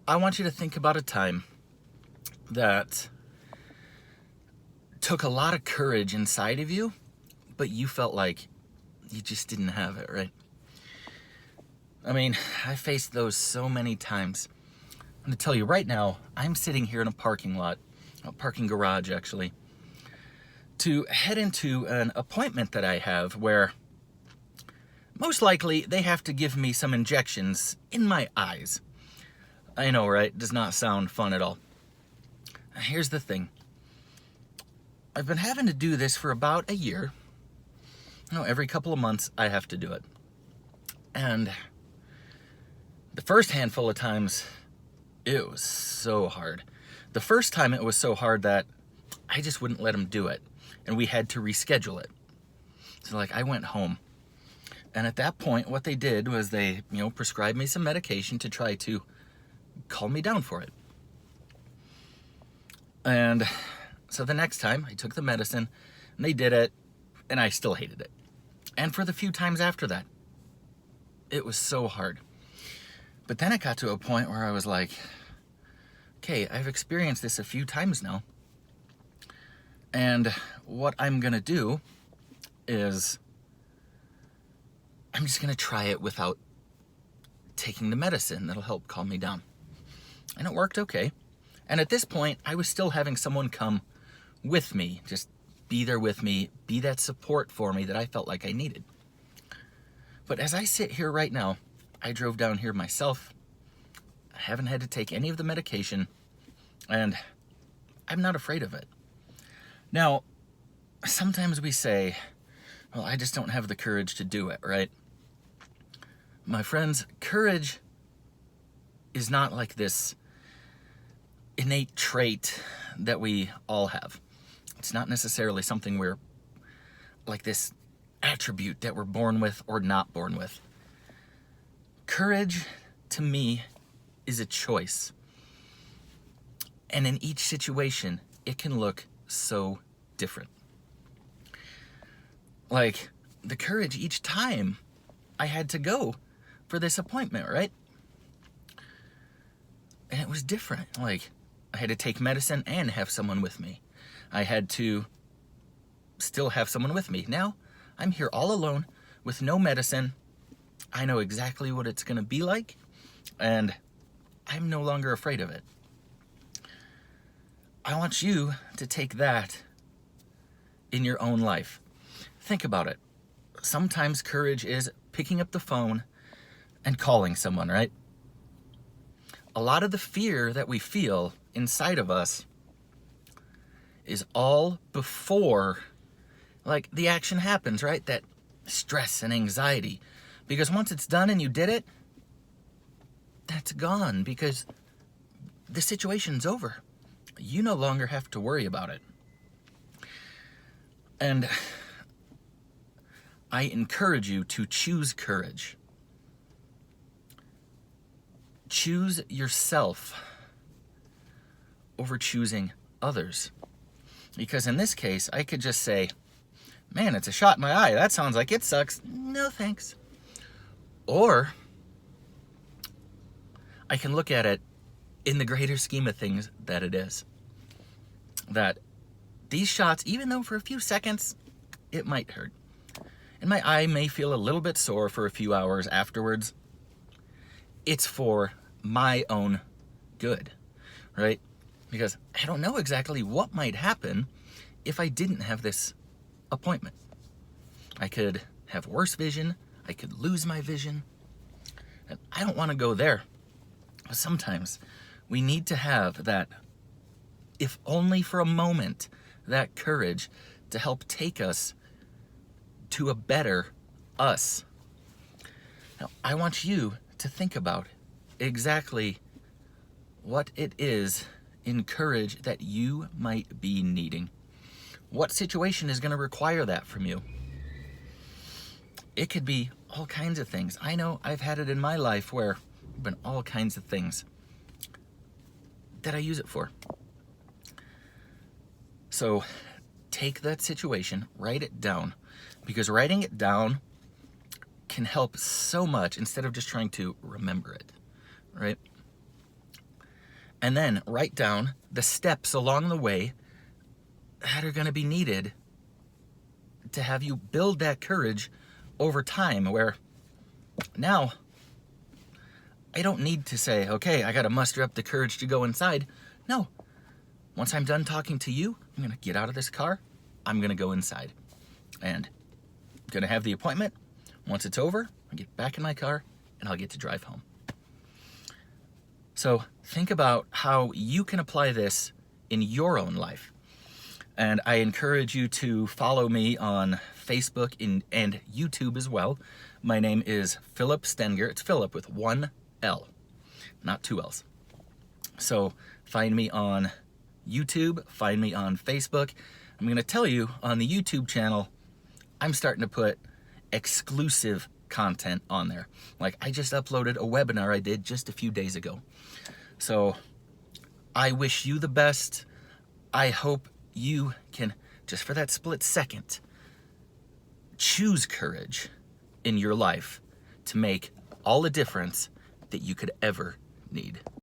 I want you to think about a time that took a lot of courage inside of you, but you felt like you just didn't have it, right? I mean, I faced those so many times. I'm going to tell you right now, I'm sitting here in a parking lot, a parking garage actually, to head into an appointment that I have where most likely they have to give me some injections in my eyes. I know, right? Does not sound fun at all. Here's the thing. I've been having to do this for about a year. Every couple of months I have to do it. And the first handful of times, it was so hard. The first time it was so hard that I just wouldn't let them do it. And we had to reschedule it. So I went home. And at that point, what they did was they, prescribed me some medication to try to calm me down for it. And so the next time I took the medicine and they did it and I still hated it. And for the few times after that, it was so hard. But then it got to a point where I was like, okay, I've experienced this a few times now. And what I'm going to do is I'm just going to try it without taking the medicine that'll help calm me down. And it worked okay. And at this point, I was still having someone come with me, just be there with me, be that support for me that I felt like I needed. But as I sit here right now, I drove down here myself. I haven't had to take any of the medication, and I'm not afraid of it. Now, sometimes we say, well, I just don't have the courage to do it, right? My friends, courage is not like this innate trait that we all have. It's not necessarily something we're like this attribute that we're born with or not born with. Courage, to me, is a choice. And in each situation, it can look so different. Like the courage each time I had to go for this appointment, right? And it was different. Like I had to take medicine and have someone with me. I had to still have someone with me. Now I'm here all alone with no medicine. I know exactly what it's going to be like, and I'm no longer afraid of it. I want you to take that in your own life. Think about it. Sometimes courage is picking up the phone and calling someone, right? A lot of the fear that we feel inside of us is all before the action happens, right? That stress and anxiety. Because once it's done and you did it, that's gone because the situation's over. You no longer have to worry about it. And I encourage you to choose courage. Choose yourself over choosing others. Because in this case, I could just say, man, it's a shot in my eye. That sounds like it sucks. No thanks. Or I can look at it in the greater scheme of things that it is. That these shots, even though for a few seconds, it might hurt. And my eye may feel a little bit sore for a few hours afterwards. It's for my own good, right? Because I don't know exactly what might happen if I didn't have this appointment. I could have worse vision. I could lose my vision. And I don't want to go there. But sometimes we need to have that, if only for a moment, that courage to help take us to a better us. Now, I want you to think about exactly what it is in courage that you might be needing. What situation is going to require that from you? It could be all kinds of things. I know I've had it in my life where there have been all kinds of things that I use it for. So take that situation, write it down, because writing it down can help so much instead of just trying to remember it, right? And then write down the steps along the way that are going to be needed to have you build that courage over time, where now I don't need to say, okay, I got to muster up the courage to go inside. No. Once I'm done talking to you, I'm going to get out of this car. I'm going to go inside. And I'm going to have the appointment. Once it's over, I'll get back in my car and I'll get to drive home. So think about how you can apply this in your own life. And I encourage you to follow me on Facebook and YouTube as well. My name is Philip Stenger. It's Philip with one L, not two L's. So find me on YouTube, find me on Facebook. I'm going to tell you on the YouTube channel, I'm starting to put exclusive content on there. Like I just uploaded a webinar I did just a few days ago. So I wish you the best. I hope you can, just for that split second, choose courage in your life to make all the difference that you could ever need.